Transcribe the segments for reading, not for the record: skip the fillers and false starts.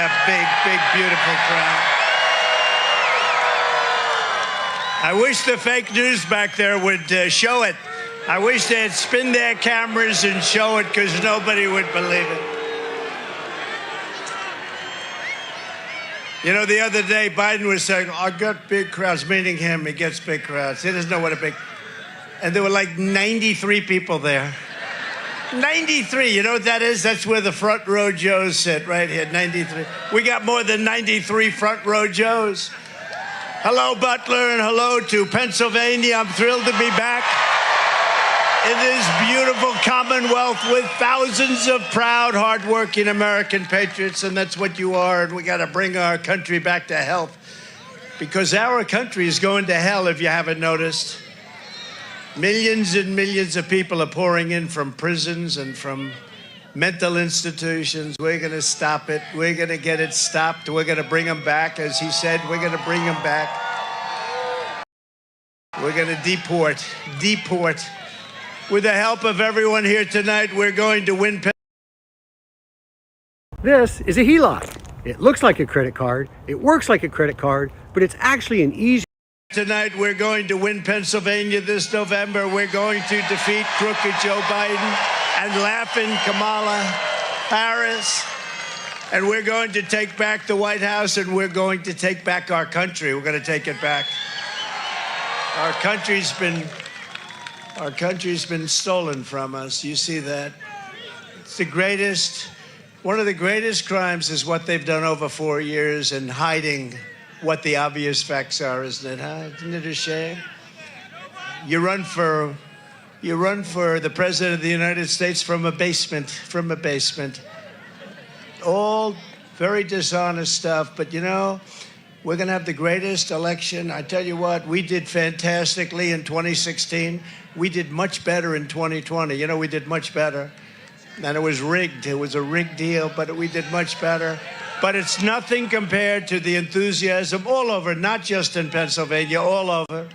a big, big, beautiful crowd. I wish the fake news back there would show it. I wish they'd spin their cameras and show it, because nobody would believe it. You know, the other day, Biden was saying, I got big crowds, meaning him. He gets big crowds. He doesn't know what a big... And there were like 93 people there. 93, you know what that is? That's where the front row Joes sit, right here, 93. We got more than 93 front row Joes. Hello, Butler, and hello to Pennsylvania. I'm thrilled to be back in this beautiful Commonwealth with thousands of proud, hardworking American patriots, and that's what you are, and we got to bring our country back to health, because our country is going to hell, if you haven't noticed. Millions and millions of people are pouring in from prisons and from mental institutions. We're going to stop it. We're going to get it stopped. We're going to bring them back. As he said, we're going to bring them back. We're going to deport. With the help of everyone here tonight, we're going to win. This is a HELOC. It looks like a credit card. It works like a credit card, but it's actually an easy... Tonight, we're going to win Pennsylvania this November. We're going to defeat crooked Joe Biden and laughing Kamala Harris. And we're going to take back the White House, and we're going to take back our country. We're going to take it back. Our country's been stolen from us. You see that? It's the greatest, one of the greatest crimes is what they've done over 4 years in hiding what the obvious facts are, isn't it, huh? Isn't it a shame? You run for the President of the United States from a basement. All very dishonest stuff, but you know, we're gonna have the greatest election. I tell you what, we did fantastically in 2016. We did much better in 2020. You know, we did much better. And it was rigged. It was a rigged deal, but we did much better. But it's nothing compared to the enthusiasm all over, not just in Pennsylvania, all over.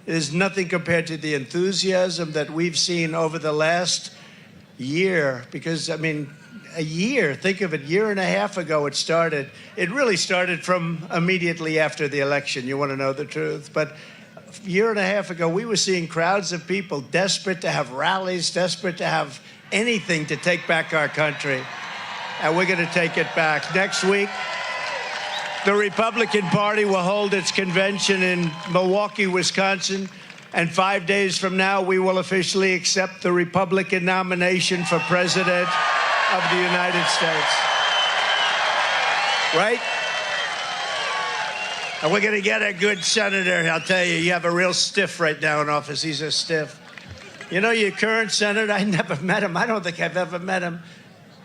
It is nothing compared to the enthusiasm that we've seen over the last year. Because, I mean, a year, think of it, year and a half ago it started. It really started from immediately after the election, you want to know the truth. But a year and a half ago, we were seeing crowds of people desperate to have rallies, desperate to have anything to take back our country. And we're going to take it back. Next week, the Republican Party will hold its convention in Milwaukee, Wisconsin. And 5 days from now, we will officially accept the Republican nomination for President of the United States. Right? And we're going to get a good senator. I'll tell you, you have a real stiff right now in office. He's a stiff. You know, your current senator, I never met him. I don't think I've ever met him.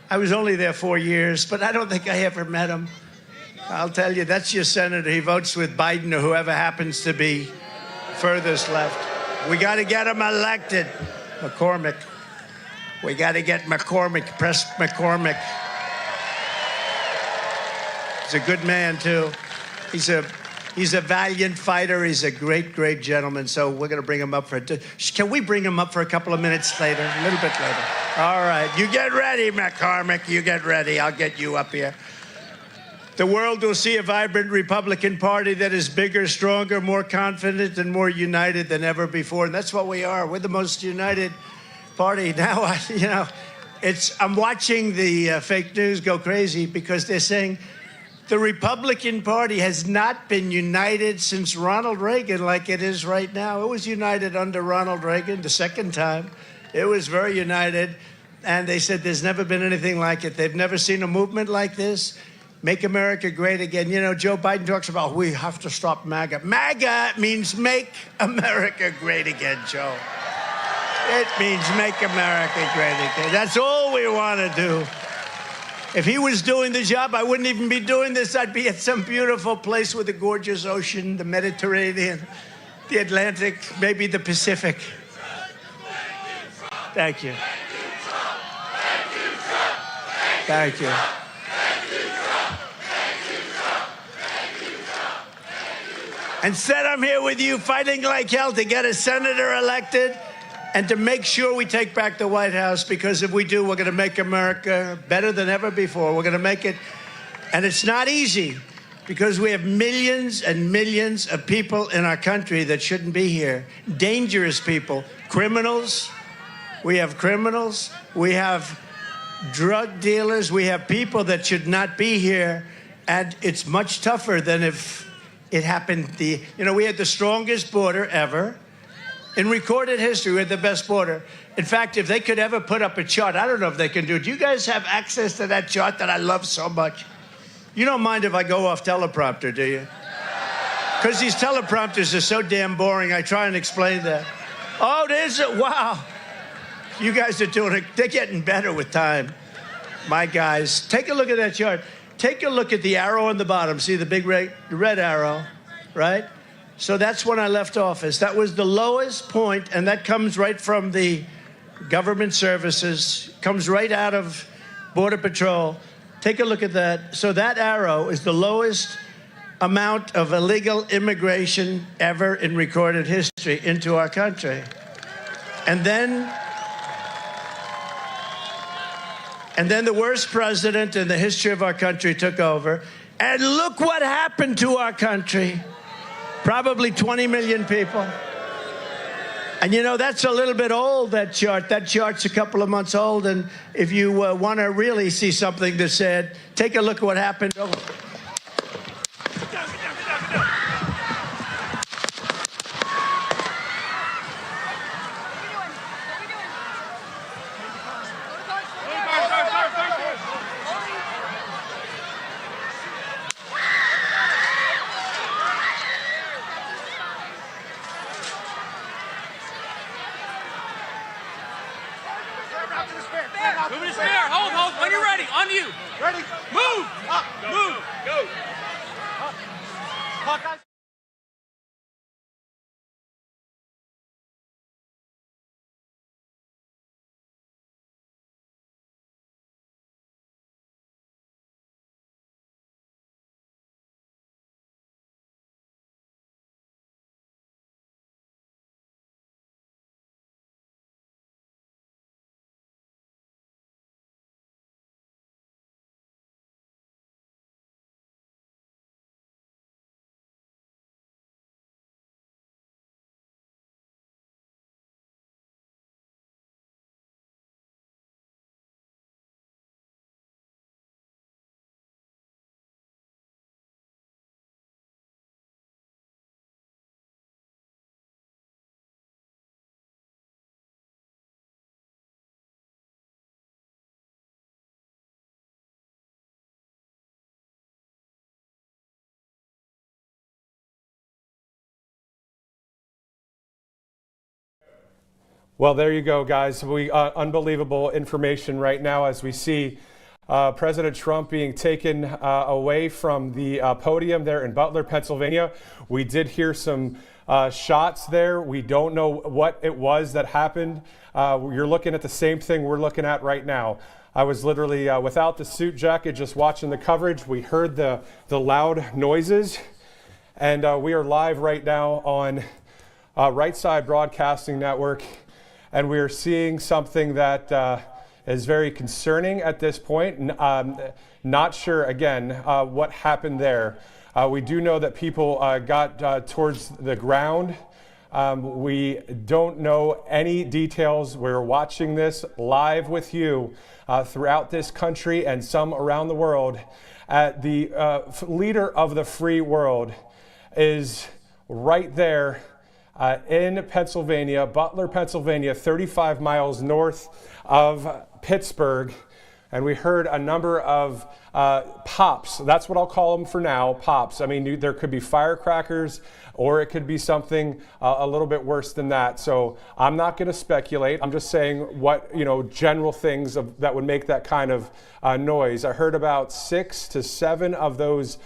I was only there 4 years, but I don't think I ever met him. I'll tell you, that's your senator. He votes with Biden or whoever happens to be furthest left. We got to get him elected. McCormick. We got to get McCormick, Press McCormick. He's a good man, too. He's a valiant fighter. He's a great, great gentleman. So we're going to bring him up for... Can we bring him up for a couple of minutes later? A little bit later. All right. You get ready, McCormick. You get ready. I'll get you up here. The world will see a vibrant Republican Party that is bigger, stronger, more confident, and more united than ever before. And that's what we are. We're the most united party. Now, I'm watching the fake news go crazy because they're saying the Republican Party has not been united since Ronald Reagan like it is right now. It was united under Ronald Reagan the second time. It was very united. And they said there's never been anything like it. They've never seen a movement like this. Make America great again. You know, Joe Biden talks about we have to stop MAGA. MAGA means make America great again, Joe. It means make America great again. That's all we want to do. If he was doing the job, I wouldn't even be doing this. I'd be at some beautiful place with a gorgeous ocean, the Mediterranean, the Atlantic, maybe the Pacific. Thank you. Thank you. Instead, I'm here with you fighting like hell to get a senator elected and to make sure we take back the White House, because if we do, we're going to make America better than ever before. We're going to make it And it's not easy because we have millions and millions of people in our country that shouldn't be here. Dangerous people, criminals. We have criminals. We have drug dealers. We have people that should not be here. And it's much tougher than if it happened. We had the strongest border ever. In recorded history, we had the best border. In fact, if they could ever put up a chart, I don't know if they can do it. Do you guys have access to that chart that I love so much? You don't mind if I go off teleprompter, do you? Because these teleprompters are so damn boring, I try and explain that. Oh, there's it. Wow. You guys are doing it. They're getting better with time. My guys, take a look at that chart. Take a look at the arrow on the bottom. See the big red arrow, right? So that's when I left office. That was the lowest point, and that comes right from the government services, comes right out of Border Patrol. Take a look at that. So that arrow is the lowest amount of illegal immigration ever in recorded history into our country. And then the worst president in the history of our country took over. And look what happened to our country. Probably 20 million people. And that's a little bit old, that chart. That chart's a couple of months old. And if you want to really see something that's sad, take a look at what happened. Oh. Moving to spare. Hold. When you're ready. On you. Ready? Move. Up. Move. Go. Up. Hawkeye. Well, there you go, guys. Unbelievable information right now as we see President Trump being taken away from the podium there in Butler, Pennsylvania. We did hear some shots there. We don't know what it was that happened. You're looking at the same thing we're looking at right now. I was literally without the suit jacket, just watching the coverage. We heard the loud noises, and we are live right now on Right Side Broadcasting Network. And we are seeing something that is very concerning at this point. Not sure, again, what happened there. We do know that people got towards the ground. We don't know any details. We're watching this live with you throughout this country and some around the world. The leader of the free world is right there in Pennsylvania, Butler, Pennsylvania, 35 miles north of Pittsburgh. And we heard a number of pops. That's what I'll call them for now, pops. I mean, there could be firecrackers, or it could be something a little bit worse than that. So I'm not going to speculate. I'm just saying what, general things that would make that kind of noise. I heard about 6 to 7 of those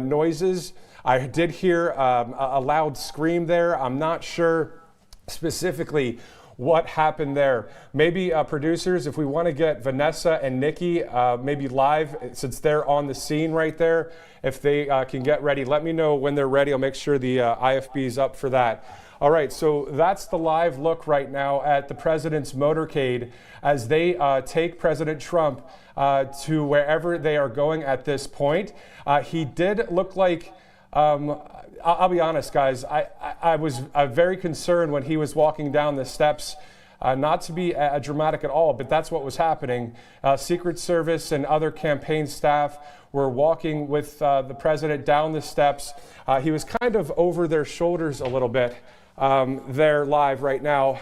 noises. I did hear a loud scream there. I'm not sure specifically what happened there. Maybe producers, if we want to get Vanessa and Nikki maybe live, since they're on the scene right there, if they can get ready, let me know when they're ready. I'll make sure the IFB is up for that. All right, so that's the live look right now at the president's motorcade as they take President Trump to wherever they are going at this point. He did look like, I'll be honest, guys, I was very concerned when he was walking down the steps. Not to be dramatic at all, but that's what was happening. Secret Service and other campaign staff were walking with the president down the steps. He was kind of over their shoulders a little bit. They're live right now.